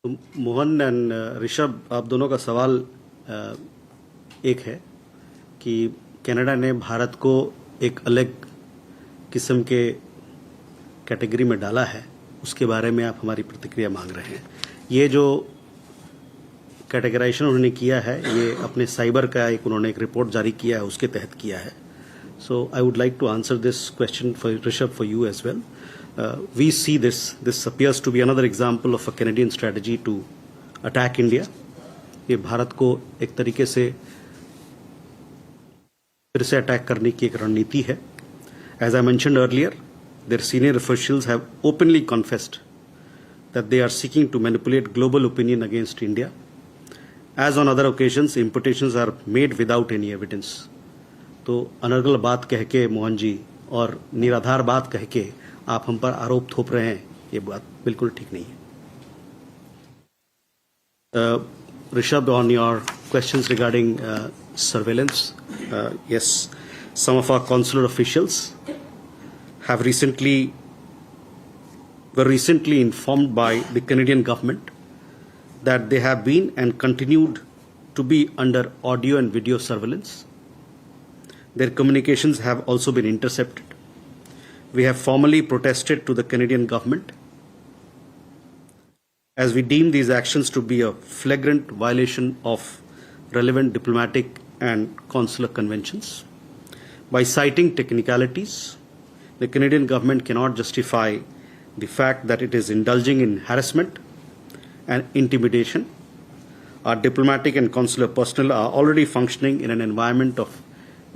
तो मोहन एंड ऋषभ, आप दोनों का सवाल एक है कि कनाडा ने भारत को एक अलग किस्म के कैटेगरी में डाला है, उसके बारे में आप हमारी प्रतिक्रिया मांग रहे हैं। ये जो कैटेगराइजेशन उन्होंने किया है, ये अपने साइबर का उन्होंने एक रिपोर्ट जारी किया है, उसके तहत किया है। So I would like to answer this question for Rishabh, for you as well. We see this appears to be another example of a Canadian strategy to attack India. ये भारत को एक तरीके से फिर से अटैक करने की एक रणनीति है. As I mentioned earlier, their senior officials have openly confessed that they are seeking to manipulate global opinion against India. As on other occasions, imputations are made without any evidence. तो अनर्गल बात कह के मोहन जी और निराधार बात कह के आप हम पर आरोप थोप रहे हैं, ये बात बिल्कुल ठीक नहीं है. Rishabh, on your questions regarding surveillance, yes, some of our consular officials have were recently informed by the Canadian government that they have been and continued to be under audio and video surveillance. Their communications have also been intercepted. We have formally protested to the Canadian government as we deem these actions to be a flagrant violation of relevant diplomatic and consular conventions. By citing technicalities, the Canadian government cannot justify the fact that it is indulging in harassment and intimidation. Our diplomatic and consular personnel are already functioning in an environment of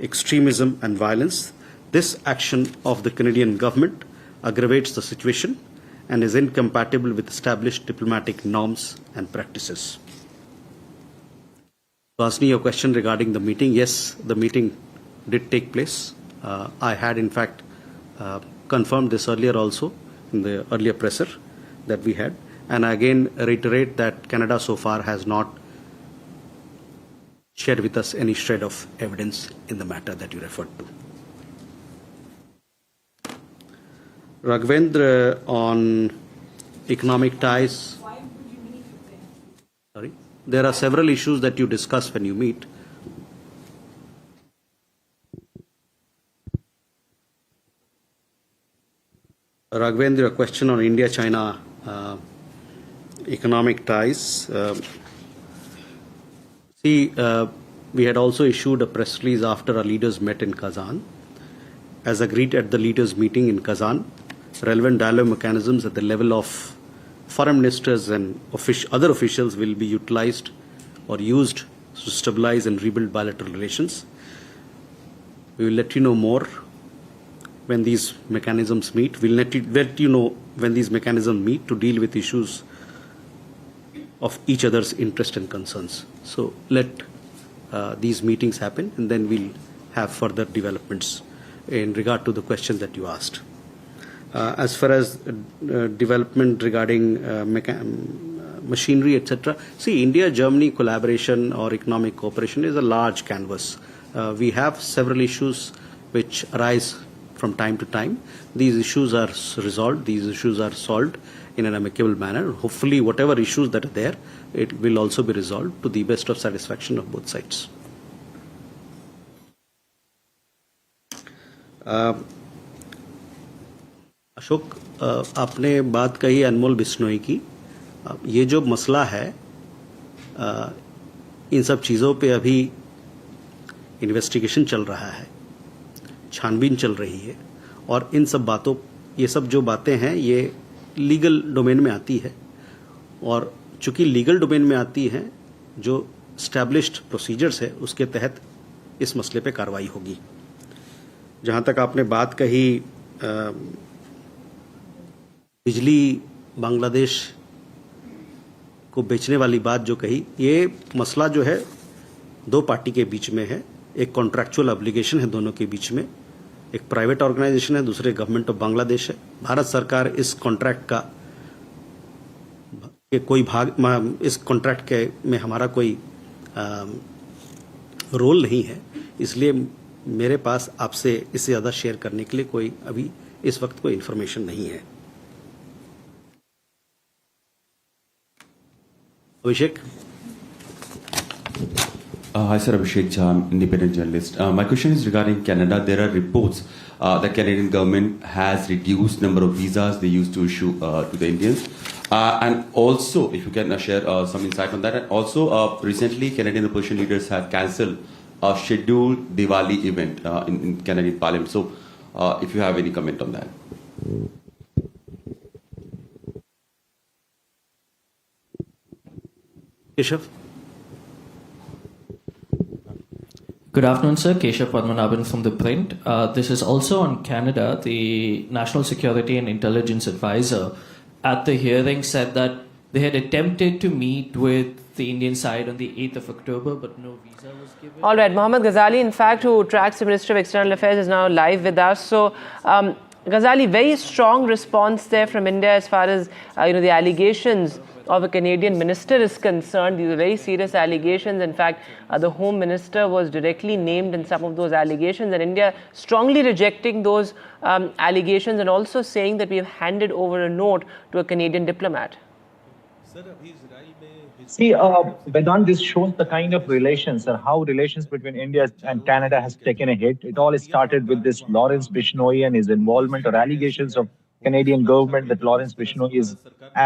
extremism and violence. This action of the Canadian government aggravates the situation and is incompatible with established diplomatic norms and practices. To answer your question regarding the meeting, yes, the meeting did take place. I had in fact confirmed this earlier also in the earlier presser that we had, and I again reiterate that Canada so far has not shared with us any shred of evidence in the matter that you referred to. Raghvendra, on economic ties. Why would you meet with them? Sorry? There are several issues that you discuss when you meet. Raghvendra, a question on India-China economic ties. We had also issued a press release after our leaders met in Kazan. As agreed at the leaders' meeting in Kazan, relevant dialogue mechanisms at the level of foreign ministers and other officials will be utilized or used to stabilize and rebuild bilateral relations. We will let you know more when these mechanisms meet. We will let you know when these mechanisms meet to deal with issues of each other's interest and concerns. So let these meetings happen, and then we'll have further developments in regard to the question that you asked. As far as development regarding machinery, etc., see, India-Germany collaboration or economic cooperation is a large canvas. We have several issues which arise from time to time. These issues are resolved, these issues are solved in an amicable manner. Hopefully, whatever issues that are there, it will also be resolved to the best of satisfaction of both sides. Ashok, आपने बात कही अनमोल बिश्नोई की. ये जो मसला है, इन सब चीज़ों पे अभी इन्वेस्टिगेशन चल रहा है, छानबीन चल रही है, और इन सब बातों, ये सब जो बातें हैं, ये लीगल डोमेन में आती है, और चूंकि लीगल डोमेन में आती हैं, जो स्टैब्लिश्ड प्रोसीजर्स है, उसके तहत इस मसले पे कार्रवाई होगी. जहाँ तक आपने बात कही बिजली बांग्लादेश को बेचने वाली बात जो कही, ये मसला जो है दो पार्टी के बीच में है. एक कॉन्ट्रैक्चुअल ऑब्लिगेशन है दोनों के बीच में, एक प्राइवेट ऑर्गेनाइजेशन है, दूसरे गवर्नमेंट ऑफ बांग्लादेश है. भारत सरकार इस कॉन्ट्रैक्ट का कोई भाग, इस कॉन्ट्रैक्ट के में हमारा कोई रोल नहीं है, इसलिए मेरे पास आपसे इससे ज़्यादा शेयर करने के लिए कोई अभी इस वक्त कोई इन्फॉर्मेशन नहीं है. Abhishek. Hi, sir. Abhishek Jha, I'm independent journalist. My question is regarding Canada. There are reports that Canadian government has reduced number of visas they used to issue to the Indians. And also, if you can share some insight on that. And also, recently, Canadian opposition leaders have cancelled a scheduled Diwali event in Canadian Parliament. So, if you have any comment on that. Keshav. Good afternoon, sir. Keshav Padmanabhan from The Print. This is also on Canada. The National Security and Intelligence Advisor at the hearing said that they had attempted to meet with the Indian side on the 8th of October, but no visa was given. All right, Mohammad Ghazali, in fact, who tracks the Minister of External Affairs, is now live with us. So, Ghazali, very strong response there from India as far as the allegations of a Canadian minister is concerned. These are very serious allegations. In fact, the Home Minister was directly named in some of those allegations, and India strongly rejecting those allegations and also saying that we have handed over a note to a Canadian diplomat. See, Vedant, this shows the kind of relations or how relations between India and Canada has taken a hit. It all started with this Lawrence Bishnoi and his involvement or allegations of Canadian government that Lawrence Bishnoi is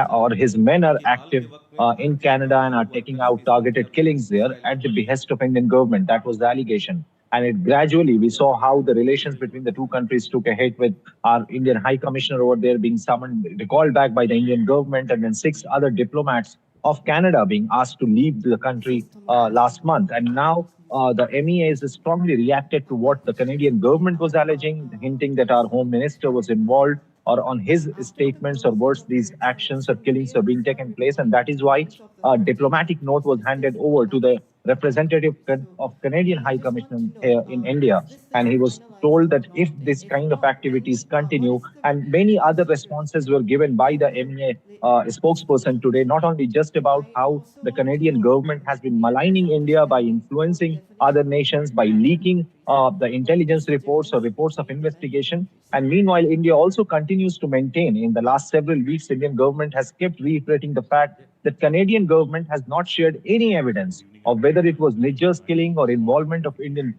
or his men are active in Canada and are taking out targeted killings there at the behest of Indian government. That was the allegation. And it gradually, we saw how the relations between the two countries took a hit with our Indian High Commissioner over there being summoned, recalled back by the Indian government, and then 6 other diplomats of Canada being asked to leave the country last month. And now the MEA has strongly reacted to what the Canadian government was alleging, hinting that our Home Minister was involved or on his statements or words, these actions or killings are being taken place. And that is why a diplomatic note was handed over to the representative of Canadian High Commission in India. And he was told that if this kind of activities continue, and many other responses were given by the MEA spokesperson today, not only just about how the Canadian government has been maligning India by influencing other nations, by leaking the intelligence reports or reports of investigation. And meanwhile, India also continues to maintain, in the last several weeks, Indian government has kept reiterating the fact that Canadian government has not shared any evidence of whether it was Nijja's killing or involvement of Indian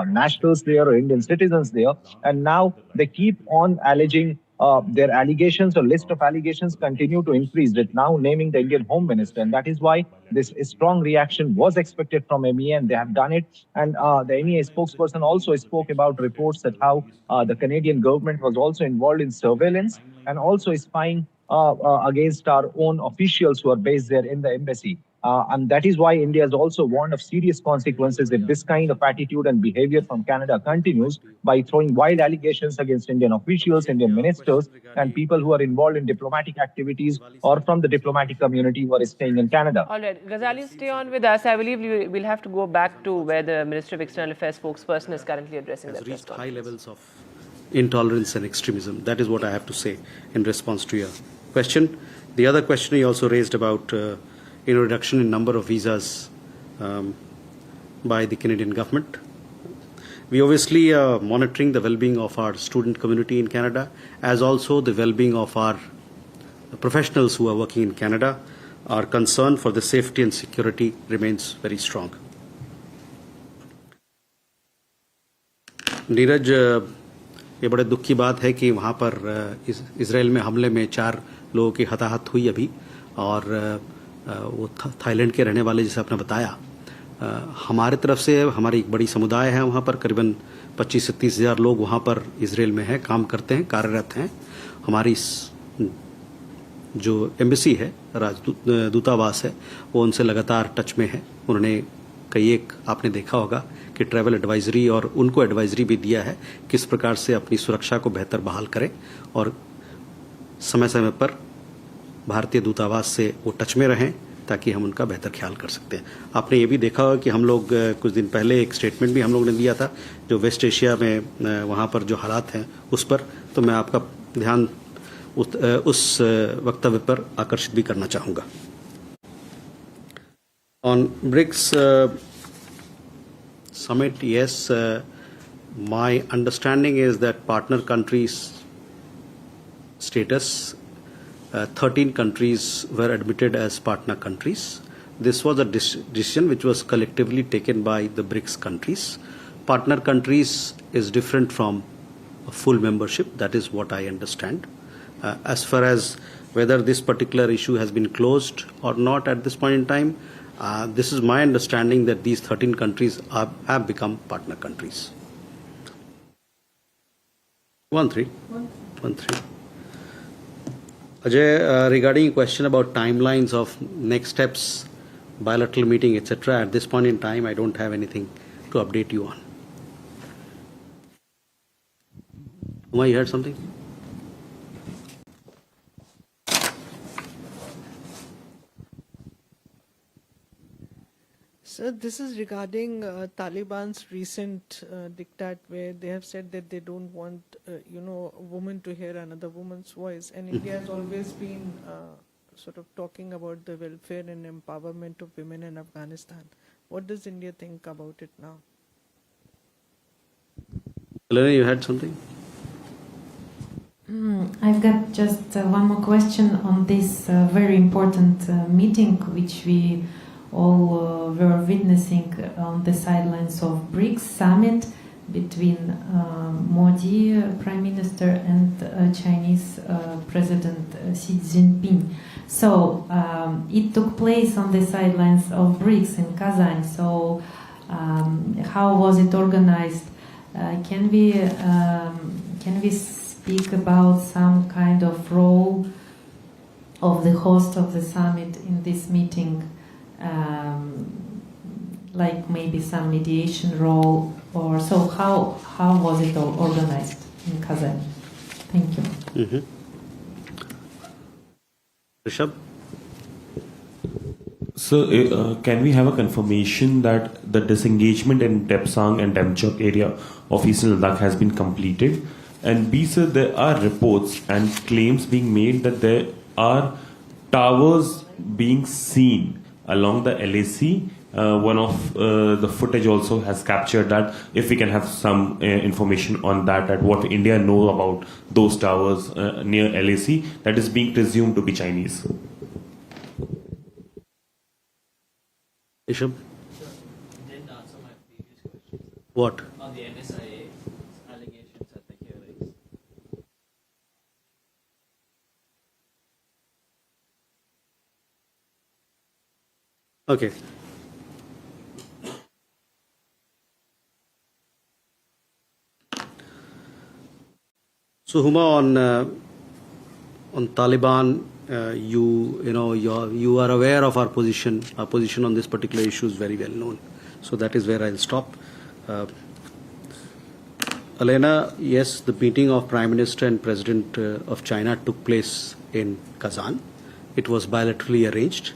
nationals there or Indian citizens there. And now they keep on alleging their allegations or list of allegations continue to increase, with now naming the Indian Home Minister. And that is why this strong reaction was expected from MEA, and they have done it. And the MEA spokesperson also spoke about reports that how the Canadian government was also involved in surveillance and also spying against our own officials who are based there in the embassy. And that is why India has also warned of serious consequences if this kind of attitude and behavior from Canada continues, by throwing wild allegations against Indian officials, Indian ministers, and people who are involved in diplomatic activities or from the diplomatic community who are staying in Canada. All right, Ghazali, stay on with us. I believe we'll have to go back to where the Minister of External Affairs spokesperson is currently addressing the press conference. High levels of intolerance and extremism. That is what I have to say in response to your question. The other question he also raised about reduction in number of visas by the Canadian government. We obviously are monitoring the well-being of our student community in Canada, as also the well-being of our professionals who are working in Canada. Our concern for the safety and security remains very strong. Neeraj, ये बड़े दुख की बात है कि वहाँ पर Israel में हमले में 4 लोगों की हताहत हुई अभी, और वो थाईलैंड के रहने वाले, जैसे आपने बताया, हमारे तरफ से हमारी एक बड़ी समुदाय है वहाँ पर, करीबन 25 से 30 हज़ार लोग वहाँ पर इजराइल में हैं, काम करते हैं, कार्यरत हैं. हमारी जो एम्बेसी है, दूतावास है, वो उनसे लगातार टच में है. उन्होंने एक आपने देखा होगा कि ट्रैवल एडवाइजरी, और उनको एडवाइजरी भी दिया है किस प्रकार से अपनी सुरक्षा को बेहतर बहाल करें, और समय समय पर भारतीय दूतावास से वो टच में रहें ताकि हम उनका बेहतर ख्याल कर सकते हैं. आपने ये भी देखा होगा कि हम लोग कुछ दिन पहले एक स्टेटमेंट भी हम लोग ने दिया था जो वेस्ट एशिया में वहाँ पर जो हालात हैं उस पर, तो मैं आपका ध्यान उस वक्तव्य पर आकर्षित भी करना चाहूँगा. On BRICS summit, yes, my understanding is that partner countries status, 13 countries were admitted as partner countries. this was a decision which was collectively taken by the BRICS countries. Partner countries is different from a full membership. That is what I understand. As far as whether this particular issue has been closed or not at this point in time, this is my understanding that these 13 countries have become partner countries. 1-3. Ajay, regarding a question about timelines of next steps, bilateral meeting, etc., at this point in time, I don't have anything to update you on. Uma, you heard something? Sir, this is regarding Taliban's recent diktat, where they have said that they don't want, a woman to hear another woman's voice. And India has always been sort of talking about the welfare and empowerment of women in Afghanistan. What does India think about it now? Elena, you had something? I've got just one more question on this very important meeting which we all were witnessing on the sidelines of BRICS summit between Modi, Prime Minister, and Chinese President Xi Jinping. So it took place on the sidelines of BRICS in Kazan. So how was it organized? Can we speak about some kind of role of the host of the summit in this meeting? Like maybe some mediation role or so. How was it all organized in Kazan? Thank you. Rishabh? So, can we have a confirmation that the disengagement in Depsang and Demchok area of Eastern Ladakh has been completed? And B, sir, there are reports and claims being made that there are towers being seen along the LAC. One of the footage also has captured that. If we can have some information on that, what India knows about those towers near LAC that is being presumed to be Chinese. Rishabh? Didn't answer my previous question. What? On the NSIA allegations at the hearings. Okay. So Huma, on Taliban, you are aware of our position. Our position on this particular issue is very well known. So that is where I'll stop. Elena, yes, the meeting of Prime Minister and President of China took place in Kazan. It was bilaterally arranged,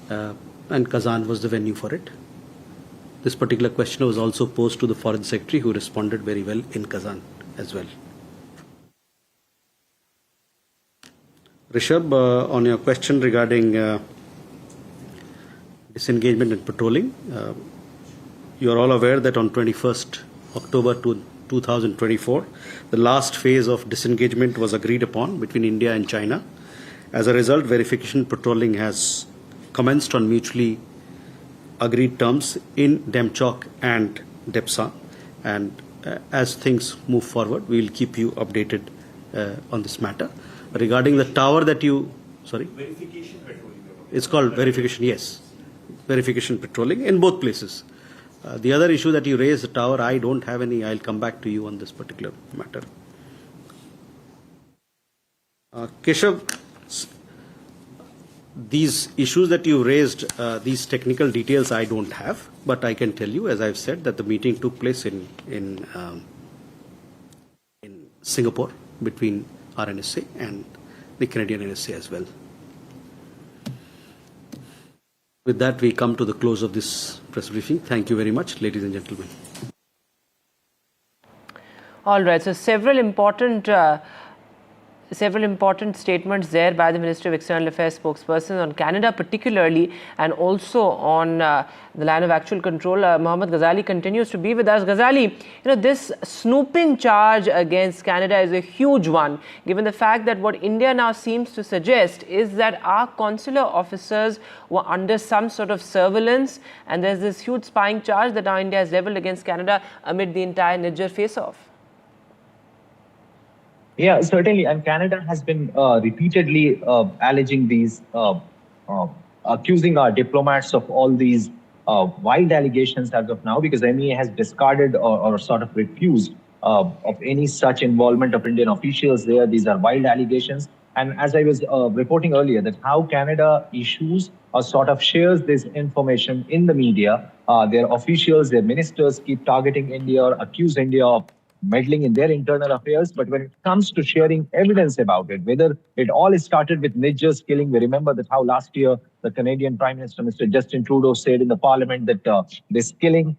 and Kazan was the venue for it. This particular question was also posed to the Foreign Secretary, who responded very well in Kazan as well. Rishabh, on your question regarding disengagement and patrolling, you are all aware that on 21st October 2024, the last phase of disengagement was agreed upon between India and China. As a result, verification patrolling has commenced on mutually agreed terms in Demchok and Depsang. And as things move forward, we will keep you updated on this matter. Regarding the tower that you, sorry? Verification patrolling. It's called verification, yes. Verification patrolling in both places. The other issue that you raised, the tower, I don't have any. I'll come back to you on this particular matter. Keshav, these issues that you raised, these technical details I don't have, but I can tell you, as I've said, that the meeting took place in Singapore between our NSA and the Canadian NSA as well. With that, we come to the close of this press briefing. Thank you very much, ladies and gentlemen. All right, so several important several important statements there by the Ministry of External Affairs spokesperson on Canada particularly, and also on the line of actual control. Mohammad Ghazali continues to be with us. Ghazali, this snooping charge against Canada is a huge one, given the fact that what India now seems to suggest is that our consular officers were under some sort of surveillance, and there's this huge spying charge that now India has leveled against Canada amid the entire Niger face-off. Yeah, certainly. And Canada has been repeatedly alleging these, accusing our diplomats of all these wild allegations as of now, because MEA has discarded or sort of refused of any such involvement of Indian officials there. These are wild allegations. And as I was reporting earlier, that how Canada issues or sort of shares this information in the media, their officials, their ministers keep targeting India or accuse India of meddling in their internal affairs. But when it comes to sharing evidence about it, whether it all started with Niger's killing, we remember that how last year the Canadian Prime Minister, Mr. Justin Trudeau, said in the Parliament that this killing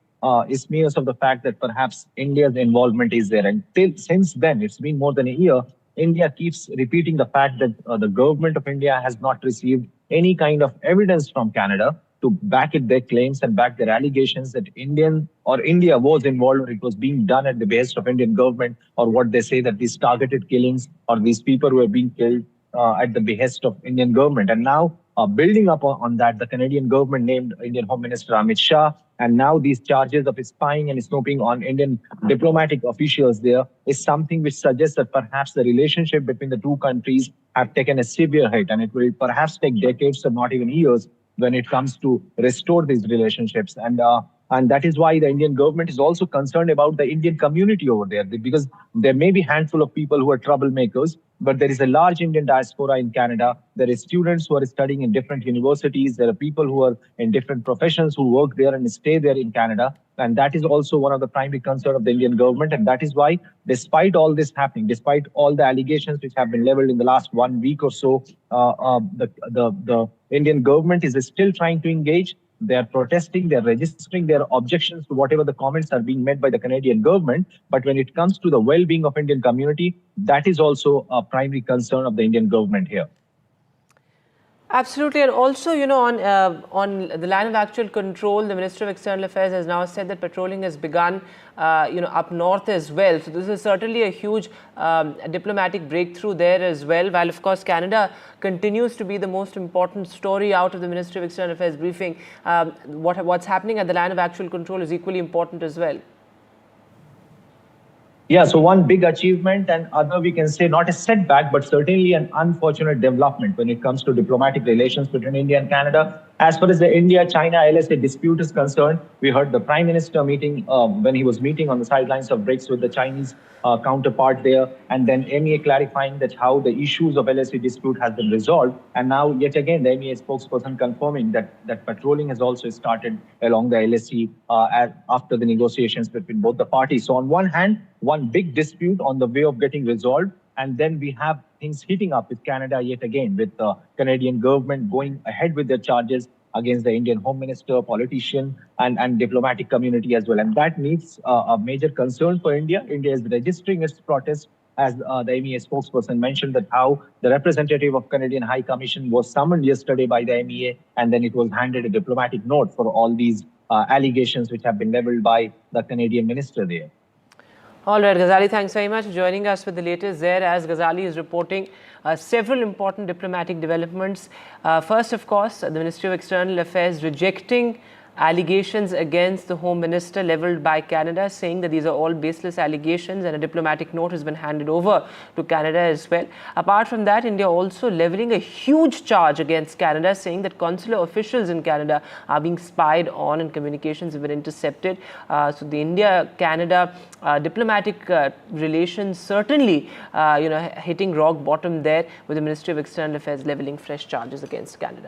is smears of the fact that perhaps India's involvement is there. And since then, it's been more than a year, India keeps repeating the fact that the government of India has not received any kind of evidence from Canada to back their claims and back their allegations that India was involved, or it was being done at the behest of Indian government, or what they say that these targeted killings or these people who are being killed at the behest of Indian government. And now, building up on that, the Canadian government named Indian Home Minister Amit Shah, and now these charges of spying and snooping on Indian diplomatic officials there is something which suggests that perhaps the relationship between the two countries have taken a severe hit, and it will perhaps take decades or not even years when it comes to restore these relationships. And that is why the Indian government is also concerned about the Indian community over there, because there may be a handful of people who are troublemakers, but there is a large Indian diaspora in Canada. There are students who are studying in different universities. There are people who are in different professions who work there and stay there in Canada. And that is also one of the primary concerns of the Indian government. And that is why, despite all this happening, despite all the allegations which have been leveled in the last 1 week or so, the Indian government is still trying to engage. They are protesting, they are registering their objections to whatever the comments are being made by the Canadian government. But when it comes to the well-being of Indian community, that is also a primary concern of the Indian government here. Absolutely. And also, on the line of actual control, the Minister of External Affairs has now said that patrolling has begun, up north as well. So this is certainly a huge diplomatic breakthrough there as well. While, of course, Canada continues to be the most important story out of the Ministry of External Affairs briefing, what's happening at the line of actual control is equally important as well. Yeah, so one big achievement, and other we can say not a setback, but certainly an unfortunate development when it comes to diplomatic relations between India and Canada. As far as the India-China LSA dispute is concerned, we heard the Prime Minister meeting when he was meeting on the sidelines of BRICS with the Chinese counterpart there, and then MEA clarifying that how the issues of LSA dispute has been resolved. And now, yet again, the MEA spokesperson confirming that patrolling has also started along the LSE after the negotiations between both the parties. So on one hand, one big dispute on the way of getting resolved, and then we have things heating up with Canada yet again, with the Canadian government going ahead with their charges against the Indian Home Minister, politician, and diplomatic community as well. And that needs a major concern for India. India is registering its protest, as the MEA spokesperson mentioned, that how the representative of Canadian High Commission was summoned yesterday by the MEA, and then it was handed a diplomatic note for all these allegations which have been leveled by the Canadian minister there. All right, Ghazali, thanks very much for joining us with the latest there, as Ghazali is reporting several important diplomatic developments. First, of course, the Ministry of External Affairs rejecting allegations against the Home Minister levelled by Canada, saying that these are all baseless allegations, and a diplomatic note has been handed over to Canada as well. Apart from that, India also levelling a huge charge against Canada, saying that consular officials in Canada are being spied on and communications have been intercepted. So the India-Canada diplomatic relations certainly, hitting rock bottom there, with the Ministry of External Affairs levelling fresh charges against Canada.